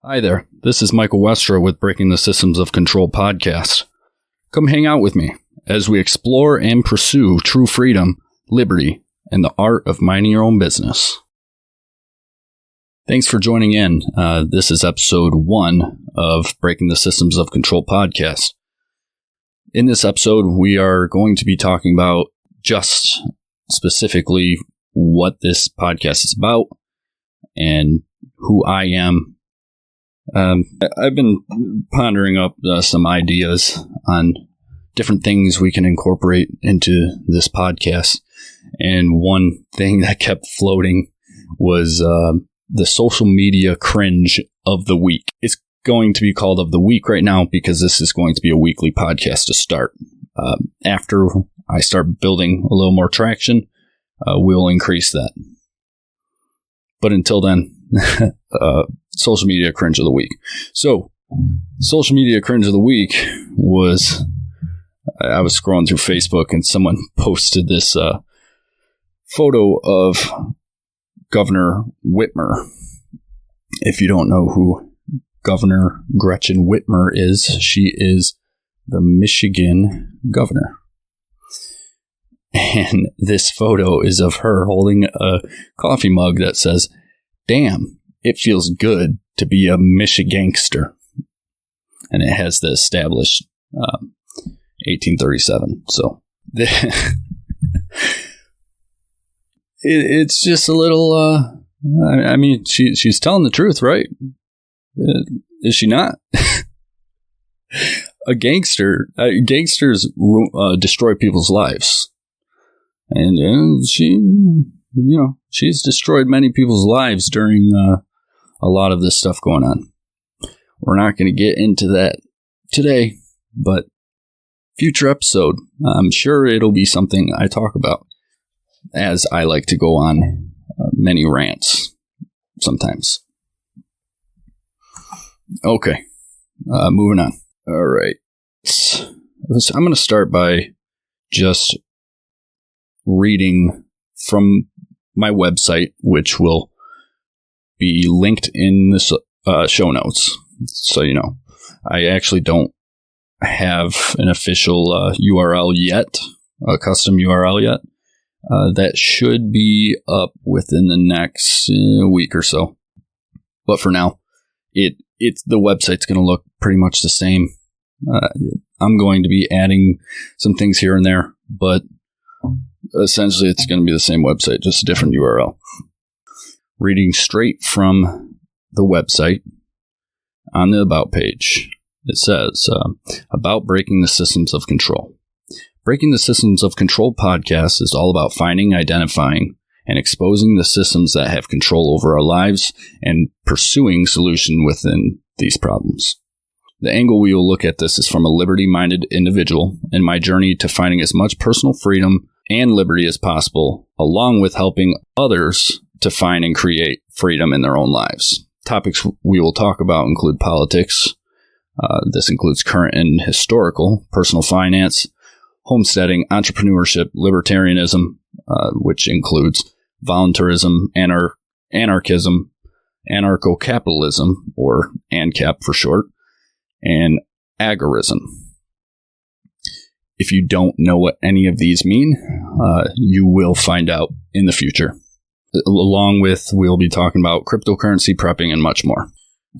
Hi there, this is Michael Westra with Breaking the Systems of Control podcast. Come hang out with me as we explore and pursue true freedom, liberty, and the art of minding your own business. Thanks for joining in. This is episode 1 of Breaking the Systems of Control podcast. In this episode, we are going to be talking about just specifically what this podcast is about and who I am. I've been pondering up some ideas on different things we can incorporate into this podcast. And one thing that kept floating was the social media cringe of the week. It's going to be called of the week right now because this is going to be a weekly podcast to start. After I start building a little more traction, we'll increase that. But until then, social media cringe of the week. So, social media cringe of the week was, I was scrolling through Facebook and someone posted this photo of Governor Whitmer. If you don't know who Governor Gretchen Whitmer is, she is the Michigan governor. And this photo is of her holding a coffee mug that says, "Damn, it feels good to be a Michigangster." And it has the established 1837. So it's just a little, I mean, she's telling the truth, right? Is she not? Gangsters destroy people's lives. And she's destroyed many people's lives during a lot of this stuff going on. We're not going to get into that today, but future episode, I'm sure it'll be something I talk about, as I like to go on many rants sometimes. Okay, moving on. All right. I'm going to start by just reading from my website, which will be linked in the show notes. So, you know, I actually don't have an official URL yet, a custom URL yet. That should be up within the next week or so. But for now, it's the website's going to look pretty much the same. I'm going to be adding some things here and there, but essentially it's going to be the same website, just a different URL. Reading straight from the website on the About page, it says, about Breaking the Systems of Control. Breaking the Systems of Control podcast is all about finding, identifying, and exposing the systems that have control over our lives and pursuing solution within these problems. The angle we will look at this is from a liberty-minded individual in my journey to finding as much personal freedom and liberty as possible, along with helping others to find and create freedom in their own lives. Topics we will talk about include politics. This includes current and historical, personal finance, homesteading, entrepreneurship, libertarianism, which includes voluntarism, anarchism, anarcho-capitalism, or ANCAP for short, and agorism. If you don't know what any of these mean, you will find out in the future. Along with, we'll be talking about cryptocurrency prepping and much more.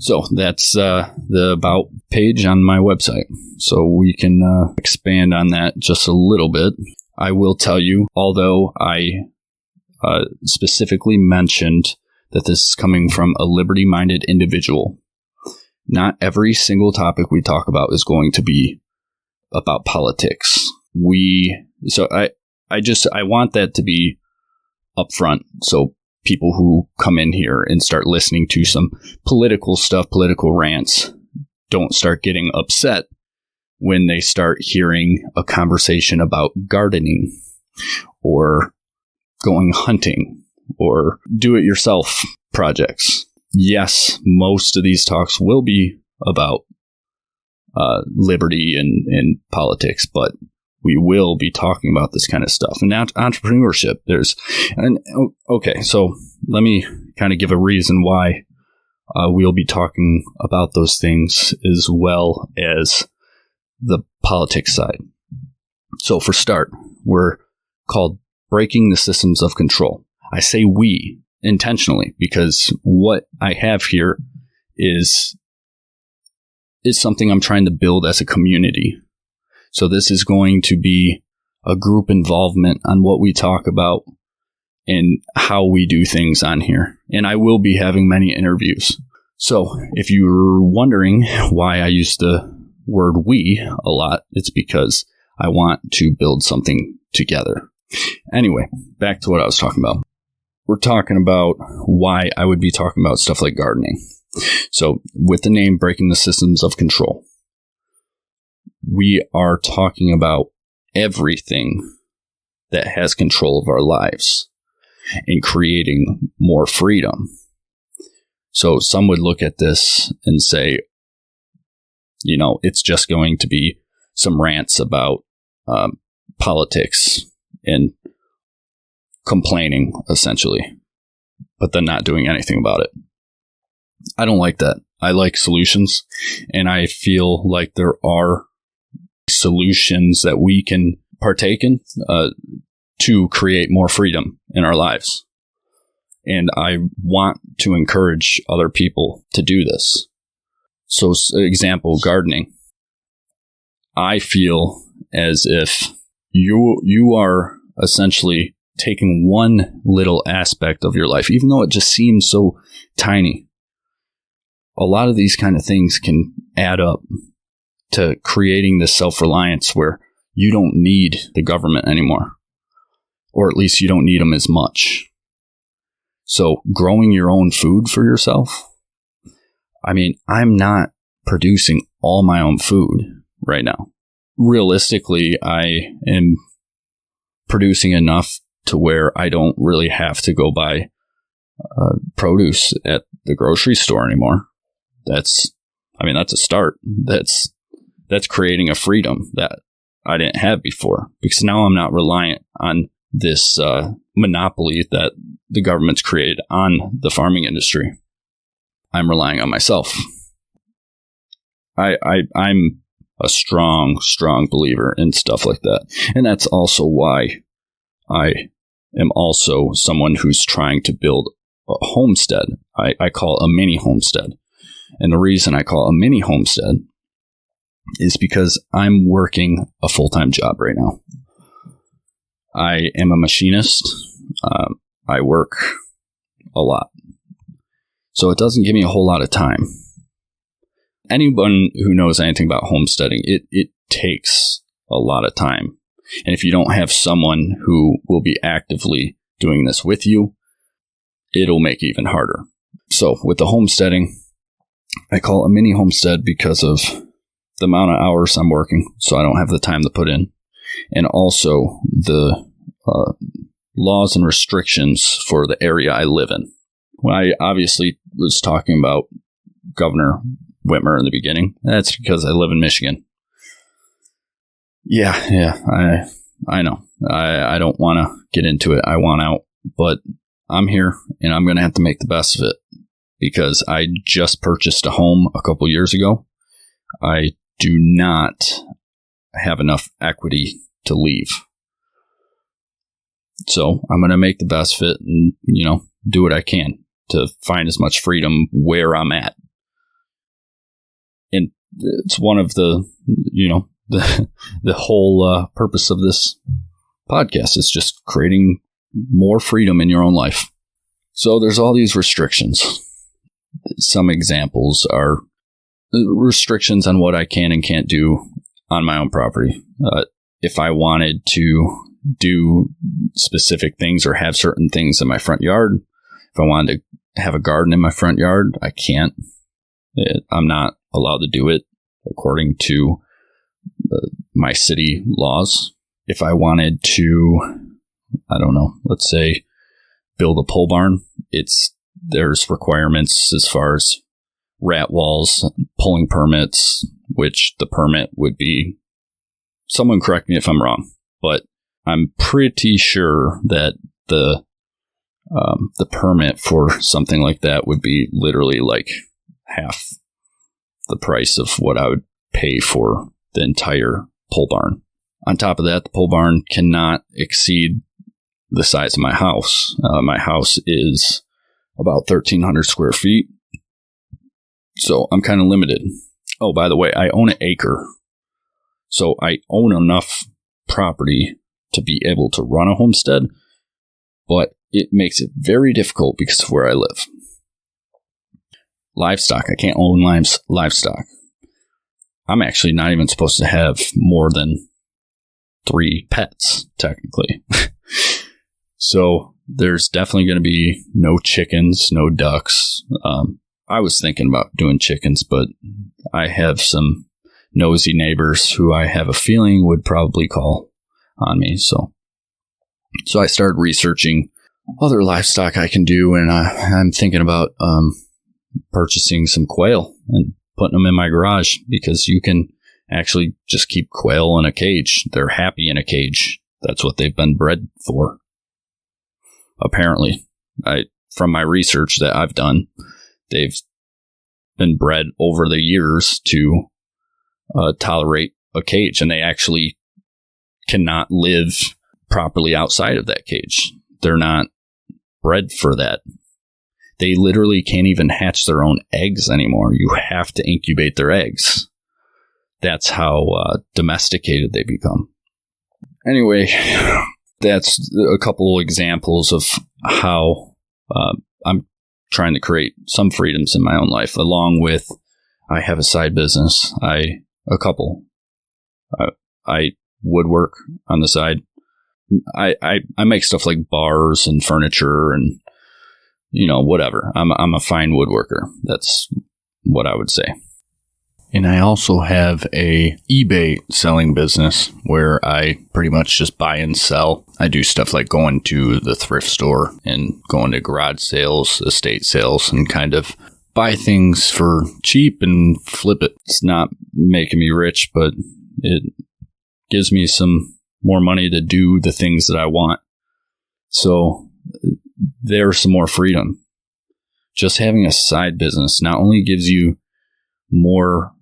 So that's the About page on my website. So we can expand on that just a little bit. I will tell you, although I specifically mentioned that this is coming from a liberty-minded individual, not every single topic we talk about is going to be about politics. I want that to be upfront, so people who come in here and start listening to some political stuff, political rants, don't start getting upset when they start hearing a conversation about gardening or going hunting or do-it-yourself projects. Yes, most of these talks will be about liberty and politics, but we will be talking about this kind of stuff. And now entrepreneurship, okay, so let me kind of give a reason why We'll be talking about those things as well as the politics side. So for start, we're called Breaking the Systems of Control. I say we intentionally because what I have here is something I'm trying to build as a community. So this is going to be a group involvement on what we talk about and how we do things on here. And I will be having many interviews. So if you're wondering why I use the word we a lot, it's because I want to build something together. Anyway, back to what I was talking about. We're talking about why I would be talking about stuff like gardening. So with the name Breaking the Systems of Control, we are talking about everything that has control of our lives and creating more freedom. So some would look at this and say, it's just going to be some rants about politics and complaining, essentially, but then not doing anything about it. I don't like that. I like solutions, and I feel like there are solutions that we can partake in to create more freedom in our lives. And I want to encourage other people to do this. So, example, gardening. I feel as if you are essentially taking one little aspect of your life, even though it just seems so tiny. A lot of these kind of things can add up to creating this self-reliance where you don't need the government anymore, or at least you don't need them as much. So growing your own food for yourself. I mean, I'm not producing all my own food right now. Realistically, I am producing enough to where I don't really have to go buy produce at the grocery store anymore. That's a start. That's creating a freedom that I didn't have before, because now I'm not reliant on this monopoly that the government's created on the farming industry. I'm relying on myself. I'm a strong believer in stuff like that. And that's also why I am also someone who's trying to build a homestead. I call it a mini homestead. And the reason I call it a mini homestead is because I'm working a full-time job right now. I am a machinist. I work a lot. So it doesn't give me a whole lot of time. Anyone who knows anything about homesteading, it takes a lot of time. And if you don't have someone who will be actively doing this with you, it'll make it even harder. So with the homesteading, I call it a mini homestead because of the amount of hours I'm working, so I don't have the time to put in. And also the laws and restrictions for the area I live in. When I obviously was talking about Governor Whitmer in the beginning, that's because I live in Michigan. Yeah, I know. I don't want to get into it. I want out, but I'm here and I'm going to have to make the best of it because I just purchased a home a couple years ago. I do not have enough equity to leave. So I'm going to make the best of it and, do what I can to find as much freedom where I'm at. And it's one of the whole purpose of this podcast is just creating more freedom in your own life. So there's all these restrictions. Some examples are restrictions on what I can and can't do on my own property. If I wanted to do specific things or have certain things in my front yard, if I wanted to have a garden in my front yard, I can't. I'm not allowed to do it according to my city laws. If I wanted to, let's say build a pole barn, there's requirements as far as rat walls, pulling permits, which the permit would be, someone correct me if I'm wrong, but I'm pretty sure that the the permit for something like that would be literally like half the price of what I would pay for the entire pole barn. On top of that, the pole barn cannot exceed the size of my house. My house is about 1,300 square feet, so I'm kind of limited. Oh, by the way, I own an acre, so I own enough property to be able to run a homestead, but it makes it very difficult because of where I live. Livestock, I can't own livestock. I'm actually not even supposed to have more than 3 pets, technically. So there's definitely going to be no chickens, no ducks. I was thinking about doing chickens, but I have some nosy neighbors who I have a feeling would probably call on me. So I started researching other livestock I can do, and I'm thinking about purchasing some quail and putting them in my garage, because you can actually just keep quail in a cage. They're happy in a cage. That's what they've been bred for. Apparently, from my research that I've done, they've been bred over the years to tolerate a cage, and they actually cannot live properly outside of that cage. They're not bred for that. They literally can't even hatch their own eggs anymore. You have to incubate their eggs. That's how domesticated they become. Anyway, that's a couple examples of how I'm trying to create some freedoms in my own life, along with I have a side business. I woodwork on the side. I make stuff like bars and furniture and, whatever. I'm a fine woodworker. That's what I would say. And I also have a eBay selling business where I pretty much just buy and sell. I do stuff like going to the thrift store and going to garage sales, estate sales, and kind of buy things for cheap and flip it. It's not making me rich, but it gives me some more money to do the things that I want. So there's some more freedom. Just having a side business not only gives you more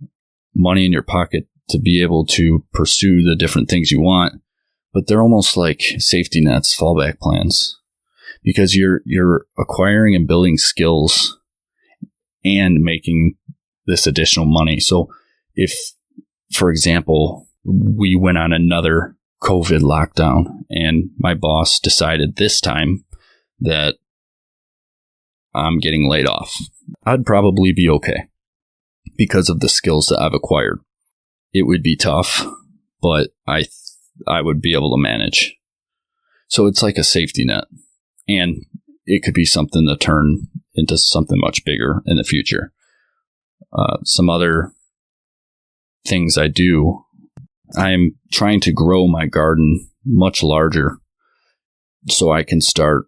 money in your pocket to be able to pursue the different things you want, but they're almost like safety nets, fallback plans, because you're acquiring and building skills and making this additional money. So if, for example, we went on another COVID lockdown and my boss decided this time that I'm getting laid off, I'd probably be okay because of the skills that I've acquired. It would be tough, but I would be able to manage. So it's like a safety net, and it could be something to turn into something much bigger in the future. Some other things I do, I'm trying to grow my garden much larger so I can start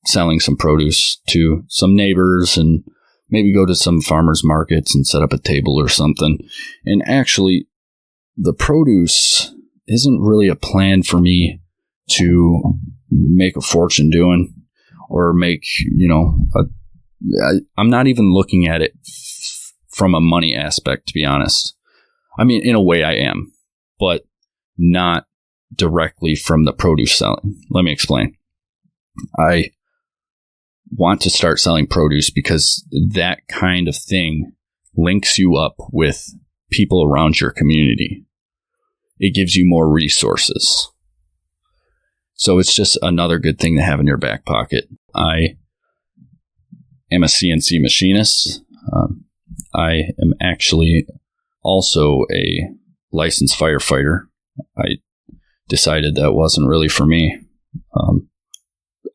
selling some produce to some neighbors and maybe go to some farmers markets and set up a table or something. And actually, the produce isn't really a plan for me to make a fortune doing or make, I'm not even looking at it from a money aspect, to be honest. I mean, in a way I am, but not directly from the produce selling. Let me explain. I want to start selling produce because that kind of thing links you up with people around your community. It gives you more resources. So it's just another good thing to have in your back pocket. I am a CNC machinist. I am actually also a licensed firefighter. I decided that wasn't really for me.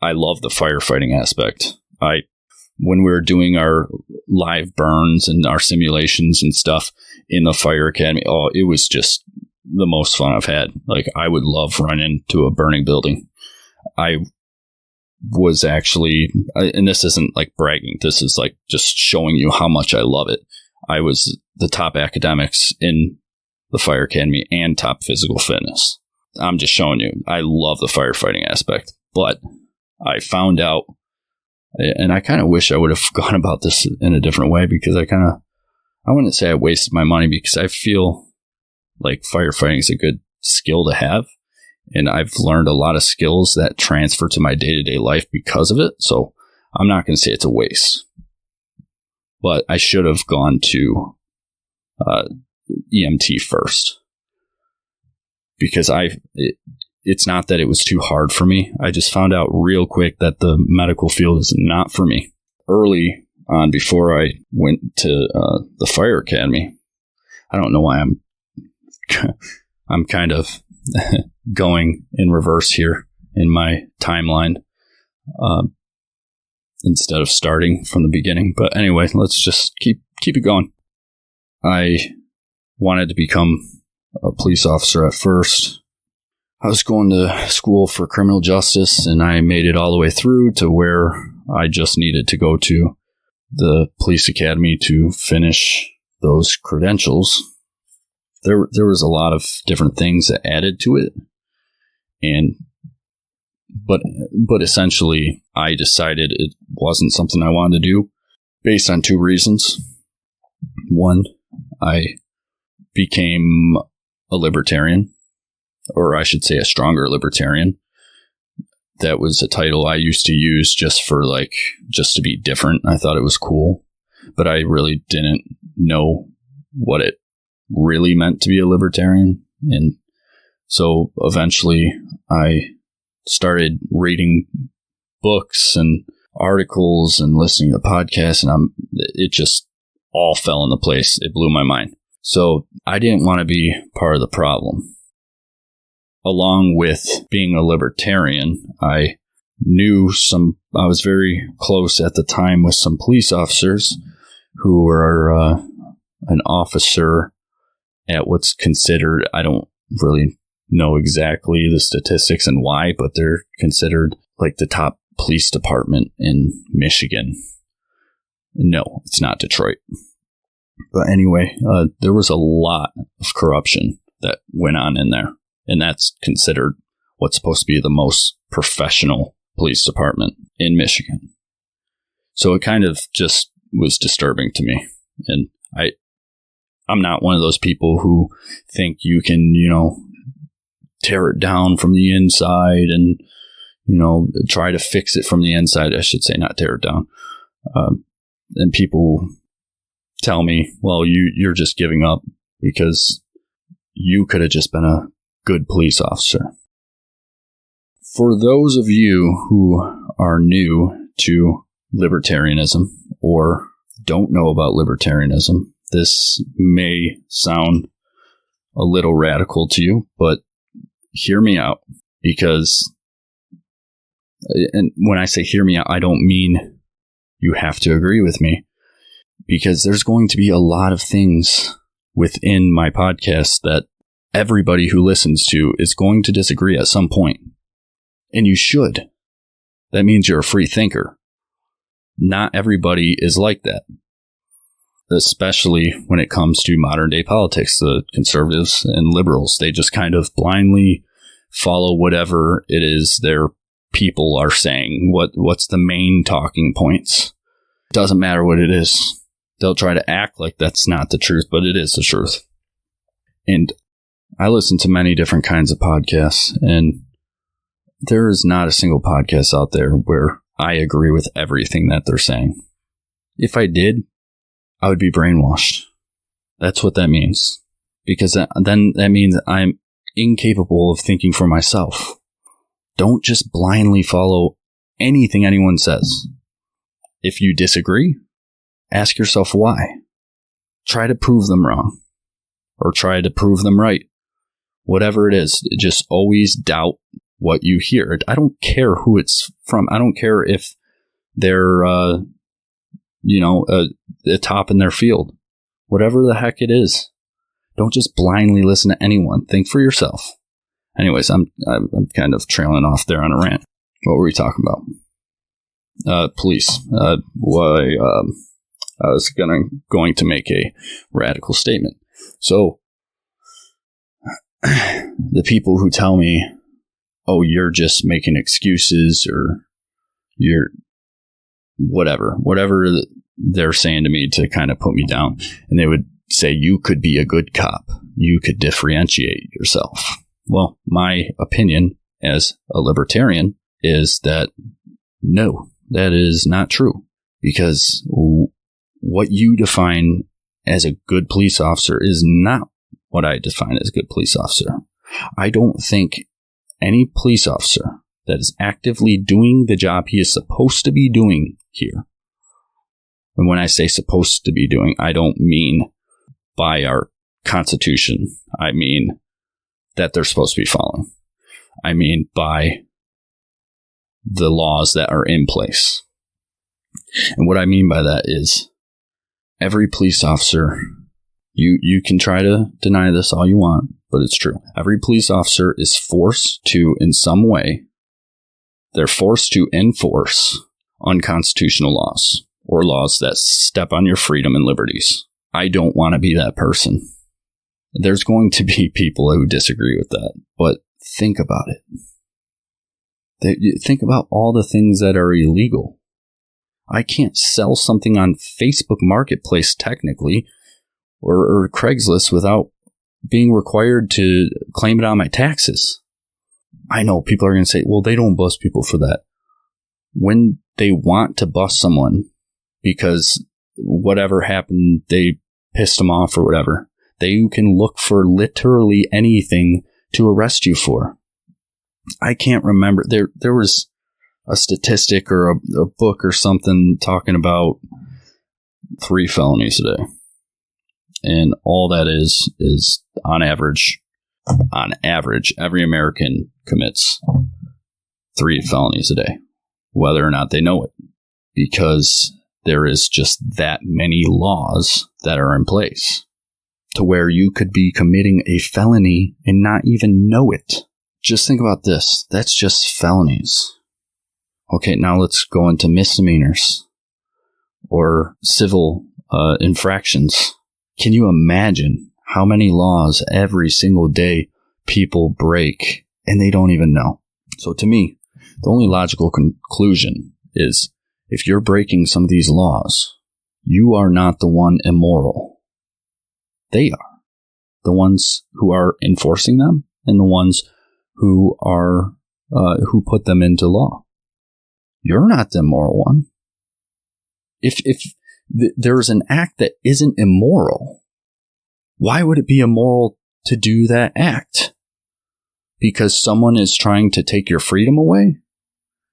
I love the firefighting aspect. When we were doing our live burns and our simulations and stuff in the fire academy, it was just the most fun I've had. Like, I would love running into a burning building. I was actually, and this isn't like bragging, this is like just showing you how much I love it. I was the top academics in the fire academy and top physical fitness. I'm just showing you, I love the firefighting aspect, but I found out And I kind of wish I would have gone about this in a different way, because I wouldn't say I wasted my money, because I feel like firefighting is a good skill to have. And I've learned a lot of skills that transfer to my day-to-day life because of it. So I'm not going to say it's a waste. But I should have gone to EMT first. Because it's not that it was too hard for me. I just found out real quick that the medical field is not for me. Early on, before I went to the fire academy, I don't know why I'm kind of going in reverse here in my timeline instead of starting from the beginning. But anyway, let's just keep it going. I wanted to become a police officer at first. I was going to school for criminal justice, and I made it all the way through to where I just needed to go to the police academy to finish those credentials. There was a lot of different things that added to it, but essentially I decided it wasn't something I wanted to do based on two reasons. One, I became a libertarian, or I should say a stronger libertarian. That was a title I used to use just to be different. I thought it was cool, but I really didn't know what it really meant to be a libertarian. And so eventually I started reading books and articles and listening to podcasts, and it just all fell into place. It blew my mind. So I didn't want to be part of the problem. Along with being a libertarian, I was very close at the time with some police officers who were an officer at what's considered, I don't really know exactly the statistics and why, but they're considered like the top police department in Michigan. No, it's not Detroit. But anyway, there was a lot of corruption that went on in there. And that's considered what's supposed to be the most professional police department in Michigan. So it kind of just was disturbing to me. And I'm not one of those people who think you can, tear it down from the inside and, try to fix it from the inside. I should say, not tear it down. And people tell me, well, you're just giving up because you could have just been a good police officer. For those of you who are new to libertarianism or don't know about libertarianism, this may sound a little radical to you, but hear me out, because, and when I say hear me out, I don't mean you have to agree with me, because there's going to be a lot of things within my podcast that everybody who listens to is going to disagree at some point. And you should. That means you're a free thinker. Not everybody is like that. Especially when it comes to modern day politics. The conservatives and liberals, they just kind of blindly follow whatever it is their people are saying. What's the main talking points? Doesn't matter what it is. They'll try to act like that's not the truth, but it is the truth. And I listen to many different kinds of podcasts, and there is not a single podcast out there where I agree with everything that they're saying. If I did, I would be brainwashed. That's what that means. Because then that means I'm incapable of thinking for myself. Don't just blindly follow anything anyone says. If you disagree, ask yourself why. Try to prove them wrong. Or try to prove them right. Whatever it is, just always doubt what you hear. I don't care who it's from. I don't care if they're, a top in their field. Whatever the heck it is. Don't just blindly listen to anyone. Think for yourself. Anyways, I'm kind of trailing off there on a rant. What were we talking about? Police. Why? I was going to make a radical statement. So, the people who tell me, oh, you're just making excuses, or whatever they're saying to me to kind of put me down. And they would say, you could be a good cop. You could differentiate yourself. Well, my opinion as a libertarian is that no, that is not true. Because what you define as a good police officer is not what I define as a good police officer. I don't think any police officer that is actively doing the job he is supposed to be doing here. And when I say supposed to be doing, I don't mean by our Constitution. I mean that they're supposed to be following. I mean by the laws that are in place. And what I mean by that is every police officer, you can try to deny this all you want, but it's true. Every police officer is forced to, in some way, they're forced to enforce unconstitutional laws or laws that step on your freedom and liberties. I don't want to be that person. There's going to be people who disagree with that, but think about it. Think about all the things that are illegal. I can't sell something on Facebook Marketplace technically or Craigslist without being required to claim it on my taxes. I know people are going to say, well, they don't bust people for that. When they want to bust someone because whatever happened, they pissed them off or whatever, they can look for literally anything to arrest you for. I can't remember. There was a statistic or a book or something talking about 3 felonies a day. And all that is on average, every American commits 3 felonies a day, whether or not they know it, because there is just that many laws that are in place to where you could be committing a felony and not even know it. Just think about this. That's just felonies. Okay, now let's go into misdemeanors or civil infractions. Can you imagine how many laws every single day people break and they don't even know? So to me, the only logical conclusion is if you're breaking some of these laws, you are not the one immoral. They are. The ones who are enforcing them and the ones who are who put them into law. You're not the immoral one. If there's an act that isn't immoral, why would it be immoral to do that act? Because someone is trying to take your freedom away?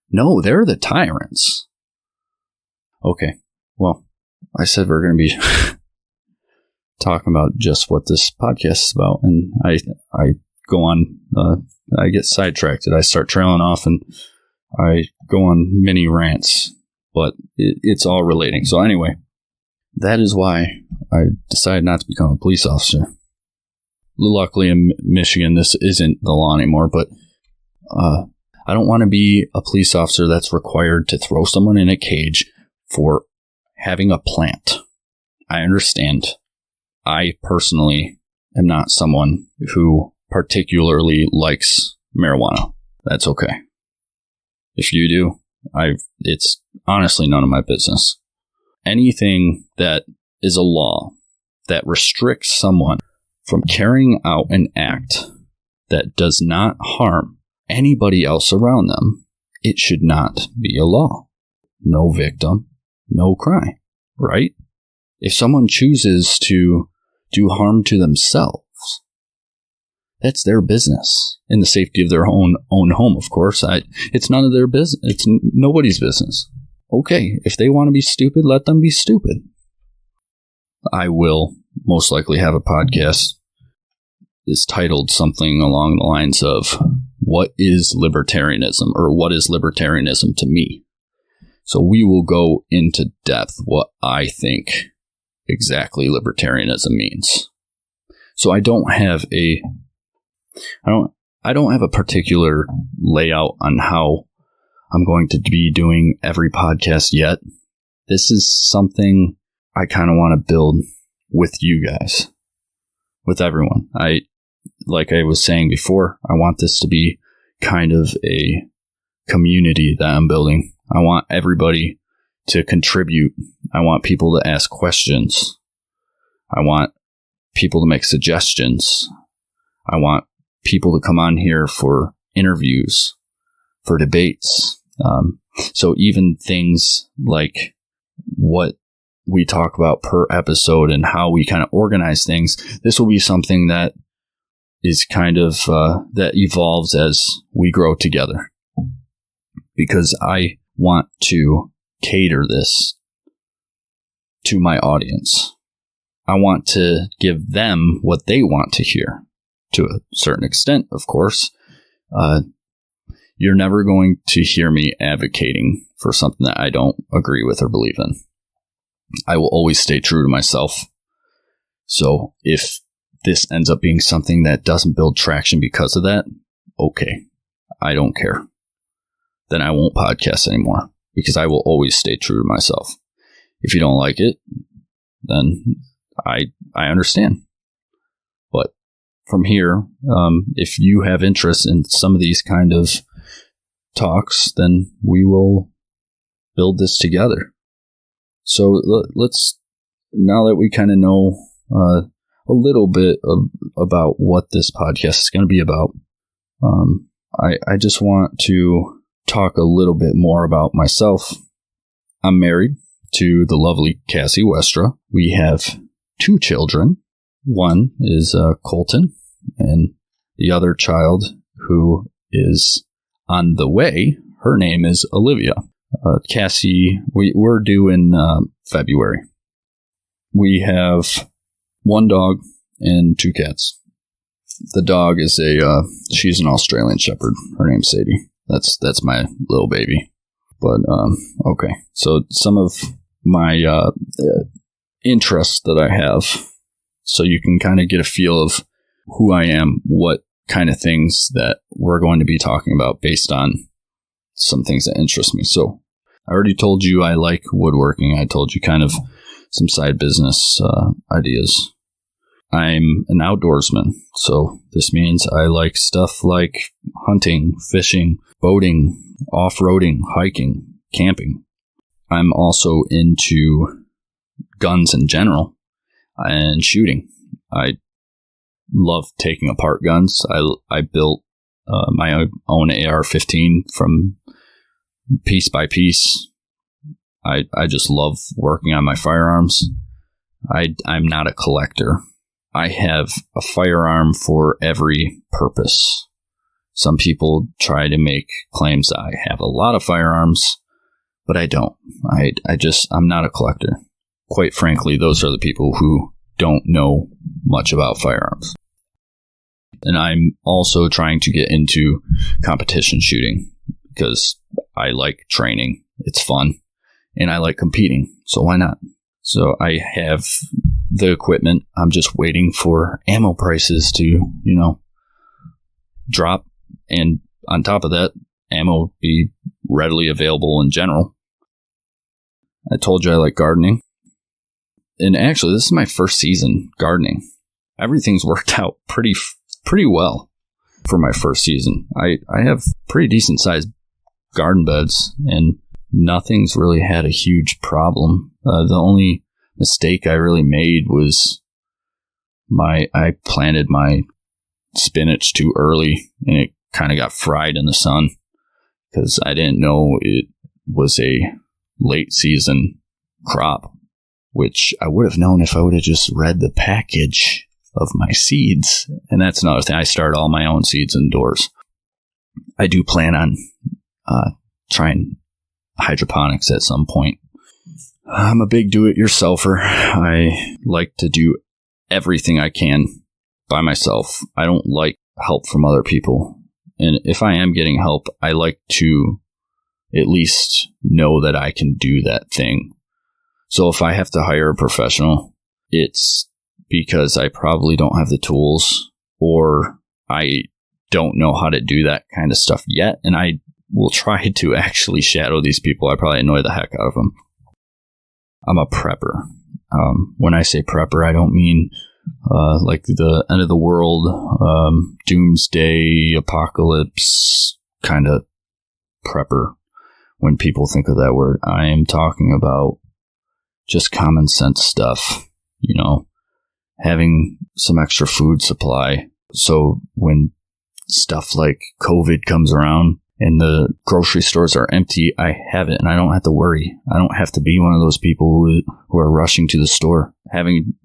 No, they're the tyrants. Okay, well, I said we're going to be talking about just what this podcast is about, and I go on, I get sidetracked, and I start trailing off, and I go on mini rants, but it's all relating. So anyway, that is why I decided not to become a police officer. Luckily in Michigan, this isn't the law anymore, but I don't want to be a police officer that's required to throw someone in a cage for having a plant. I understand. I personally am not someone who particularly likes marijuana. That's okay. If you do, it's honestly none of my business. Anything that is a law that restricts someone from carrying out an act that does not harm anybody else around them, it should not be a law. No victim, no crime, right? If someone chooses to do harm to themselves, that's their business. In the safety of their own home, of course. It's none of their business. It's nobody's business. Okay, if they want to be stupid, let them be stupid. I will most likely have a podcast that's titled something along the lines of what is libertarianism, or what is libertarianism to me? So we will go into depth what I think exactly libertarianism means. So I don't have a particular layout on how I'm going to be doing every podcast yet. This is something I kind of want to build with you guys, with everyone. Like I was saying before, I want this to be kind of a community that I'm building. I want everybody to contribute. I want people to ask questions. I want people to make suggestions. I want people to come on here for interviews, for debates. So even things like what we talk about per episode and how we kind of organize things, this will be something that is kind of that evolves as we grow together, because I want to cater this to my audience. I want to give them what they want to hear, to a certain extent, of course. You're never going to hear me advocating for something that I don't agree with or believe in. I will always stay true to myself. So if this ends up being something that doesn't build traction because of that, okay, I don't care. Then I won't podcast anymore, because I will always stay true to myself. If you don't like it, then I understand. But from here, if you have interest in some of these kind of talks, then we will build this together. So let's, now that we kind of know a little bit about what this podcast is going to be about, I just want to talk a little bit more about myself. I'm married to the lovely Cassie Westra. We have 2 children. One is Colton, and the other child, who is on the way, her name is Olivia. Cassie, we're due in February. We have 1 dog and 2 cats. The dog is she's an Australian Shepherd. Her name's Sadie. That's my little baby. But, okay. So some of my interests that I have, so you can kind of get a feel of who I am, what kind of things that we're going to be talking about based on some things that interest me. So I already told you I like woodworking. I told you kind of some side business ideas. I'm an outdoorsman, so this means I like stuff like hunting, fishing, boating, off-roading, hiking, camping. I'm also into guns in general and shooting. I love taking apart guns. I built my own AR-15 from piece by piece. I just love working on my firearms. I'm not a collector. I have a firearm for every purpose. Some people try to make claims that I have a lot of firearms, but I don't. I'm not a collector. Quite frankly, those are the people who don't know much about firearms. And I'm also trying to get into competition shooting because I like training. It's fun. And I like competing. So why not? So I have the equipment. I'm just waiting for ammo prices to, drop. And on top of that, ammo be readily available in general. I told you I like gardening. And actually, this is my first season gardening. Everything's worked out pretty well for my first season. I have pretty decent sized garden beds, and nothing's really had a huge problem. The only mistake I really made was I planted my spinach too early, and it kind of got fried in the sun because I didn't know it was a late season crop, which I would have known if I would have just read the package of my seeds. And that's another thing. I start all my own seeds indoors. I do plan on trying hydroponics at some point. I'm a big do-it-yourselfer. I like to do everything I can by myself. I don't like help from other people. And if I am getting help, I like to at least know that I can do that thing. So if I have to hire a professional, it's because I probably don't have the tools, or I don't know how to do that kind of stuff yet. And I will try to actually shadow these people. I probably annoy the heck out of them. I'm a prepper. When I say prepper, I don't mean like the end of the world, doomsday, apocalypse kind of prepper. when people think of that word. I am talking about just common sense stuff, having some extra food supply. So when stuff like COVID comes around and the grocery stores are empty, I have it and I don't have to worry. I don't have to be one of those people who are rushing to the store. Having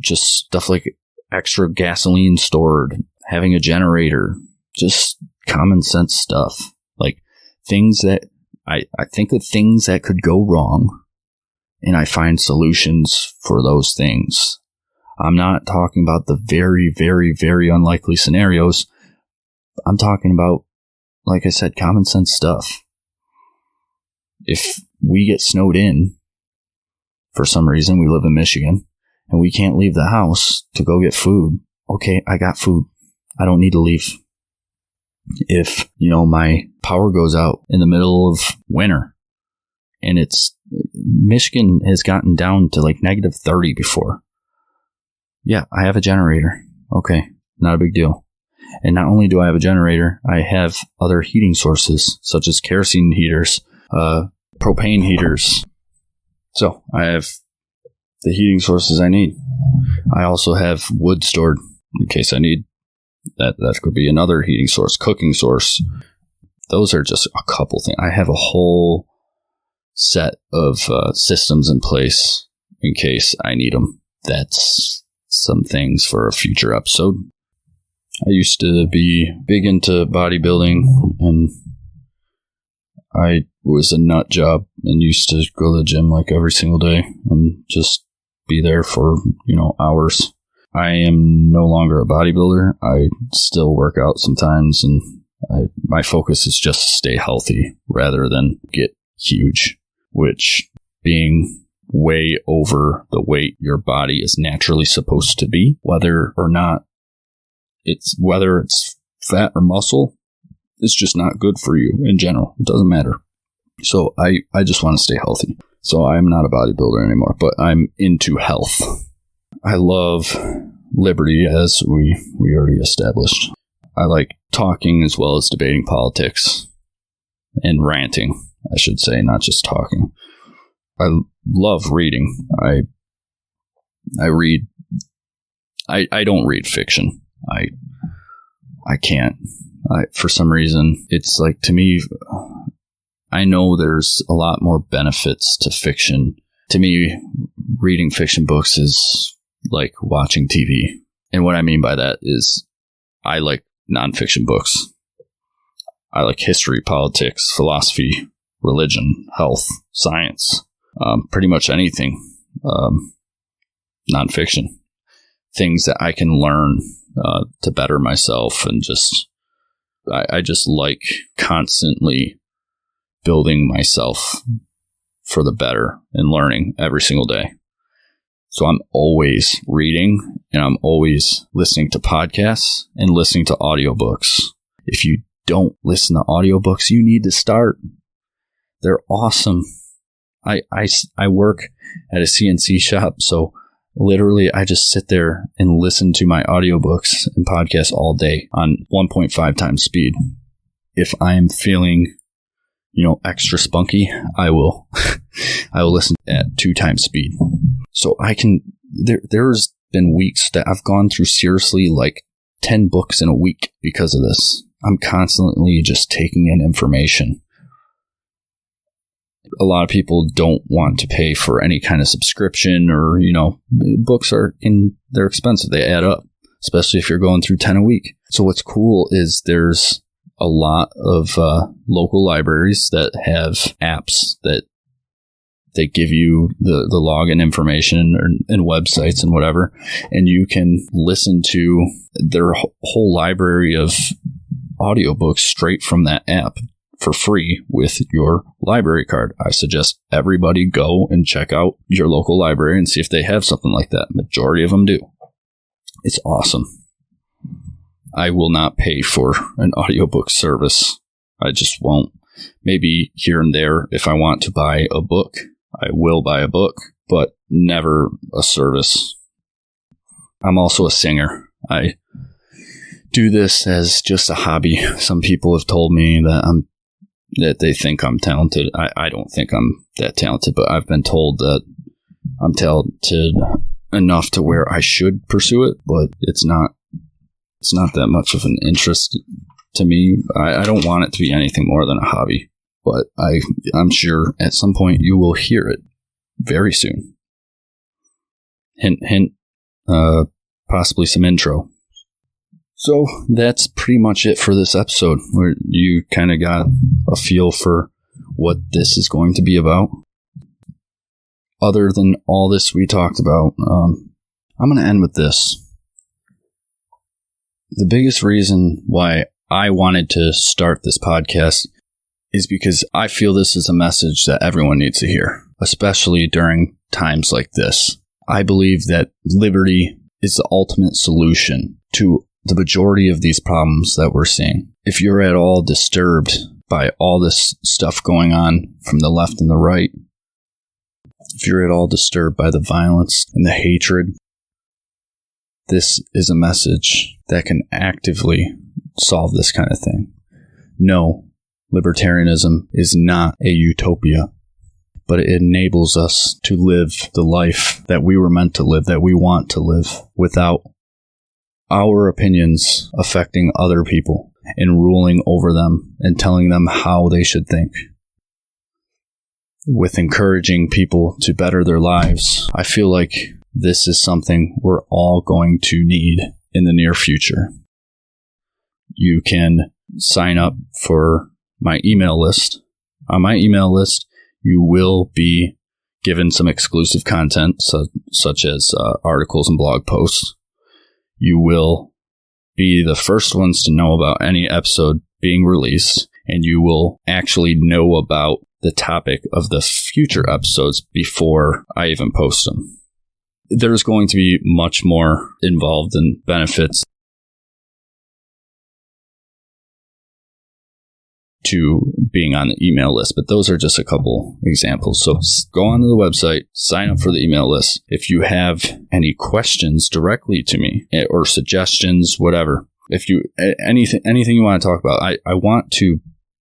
just stuff like extra gasoline stored, having a generator, just common sense stuff. Like things that I think of things that could go wrong and I find solutions for those things. I'm not talking about the very, very, very unlikely scenarios. I'm talking about, like I said, common sense stuff. If we get snowed in, for some reason, we live in Michigan, and we can't leave the house to go get food. Okay, I got food. I don't need to leave. If, my power goes out in the middle of winter, and Michigan has gotten down to like negative 30 before. Yeah, I have a generator. Okay, not a big deal. And not only do I have a generator, I have other heating sources, such as kerosene heaters, propane heaters. So I have the heating sources I need. I also have wood stored in case I need that. That could be another heating source, cooking source. Those are just a couple things. I have a whole set of systems in place in case I need them. That's some things for a future episode. I used to be big into bodybuilding, and I was a nut job and used to go to the gym like every single day and just be there for, hours. I am no longer a bodybuilder. I still work out sometimes, and my focus is just to stay healthy rather than get huge, which being way over the weight your body is naturally supposed to be, whether it's fat or muscle, it's just not good for you in general. It doesn't matter. So I just want to stay healthy. So I'm not a bodybuilder anymore, but I'm into health. I love liberty, as we already established. I like talking as well as debating politics and ranting, I should say, not just talking. I love reading. I read. I don't read fiction. I can't. For some reason, it's like, to me, I know there's a lot more benefits to fiction. To me, reading fiction books is like watching TV. And what I mean by that is I like nonfiction books. I like history, politics, philosophy, religion, health, science, pretty much anything. Nonfiction. Things that I can learn to better myself, and I just like constantly building myself for the better and learning every single day. So I'm always reading, and I'm always listening to podcasts and listening to audiobooks. If you don't listen to audiobooks, you need to start. They're awesome. I work at a CNC shop, so literally, I just sit there and listen to my audiobooks and podcasts all day on 1.5 times speed. If I am feeling, extra spunky, I will listen at 2 times speed. So I can, there's been weeks that I've gone through seriously like 10 books in a week because of this. I'm constantly just taking in information. A lot of people don't want to pay for any kind of subscription, or, books they're expensive. They add up, especially if you're going through 10 a week. So what's cool is there's a lot of local libraries that have apps that they give you the login information and websites and whatever, and you can listen to their whole library of audiobooks straight from that app for free with your library card. I suggest everybody go and check out your local library and see if they have something like that. Majority of them do. It's awesome. I will not pay for an audiobook service. I just won't. Maybe here and there, if I want to buy a book, I will buy a book, but never a service. I'm also a singer. I do this as just a hobby. Some people have told me that I'm that they think I'm talented. I don't think I'm that talented, but I've been told that I'm talented enough to where I should pursue it, but it's not that much of an interest to me. I don't want it to be anything more than a hobby, but I'm sure at some point you will hear it very soon. Hint, hint, possibly some intro. So that's pretty much it for this episode, where you kind of got a feel for what this is going to be about. Other than all this we talked about, I'm going to end with this. The biggest reason why I wanted to start this podcast is because I feel this is a message that everyone needs to hear, especially during times like this. I believe that liberty is the ultimate solution to the majority of these problems that we're seeing. If you're at all disturbed by all this stuff going on from the left and the right, if you're at all disturbed by the violence and the hatred, this is a message that can actively solve this kind of thing. No, libertarianism is not a utopia, but it enables us to live the life that we were meant to live, that we want to live, without our opinions affecting other people and ruling over them and telling them how they should think. With encouraging people to better their lives, I feel like this is something we're all going to need in the near future. You can sign up for my email list. On my email list, you will be given some exclusive content, such as articles and blog posts. You will be the first ones to know about any episode being released, and you will actually know about the topic of the future episodes before I even post them. There's going to be much more involved in benefits to being on the email list, but those are just a couple examples. So go onto the website, sign up for the email list. If you have any questions directly to me or suggestions, whatever, if you anything you want to talk about, I want to,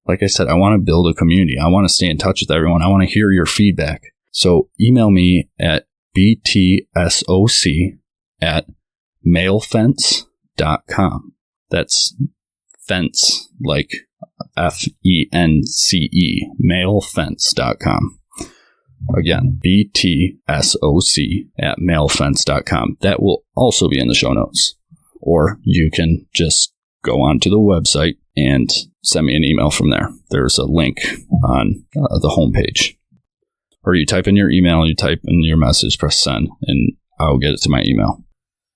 like I said, I want to build a community. I want to stay in touch with everyone. I want to hear your feedback. So email me at btsoc@mailfence.com. That's fence, like FENCE, mailfence.com. Again, btsoc@mailfence.com. That will also be in the show notes. Or you can just go onto the website and send me an email from there. There's a link on the homepage. Or you type in your email, you type in your message, press send, and I'll get it to my email.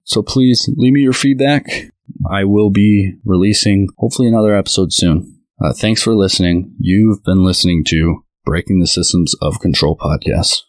So please leave me your feedback. I will be releasing hopefully another episode soon. Thanks for listening. You've been listening to Breaking the Systems of Control podcast.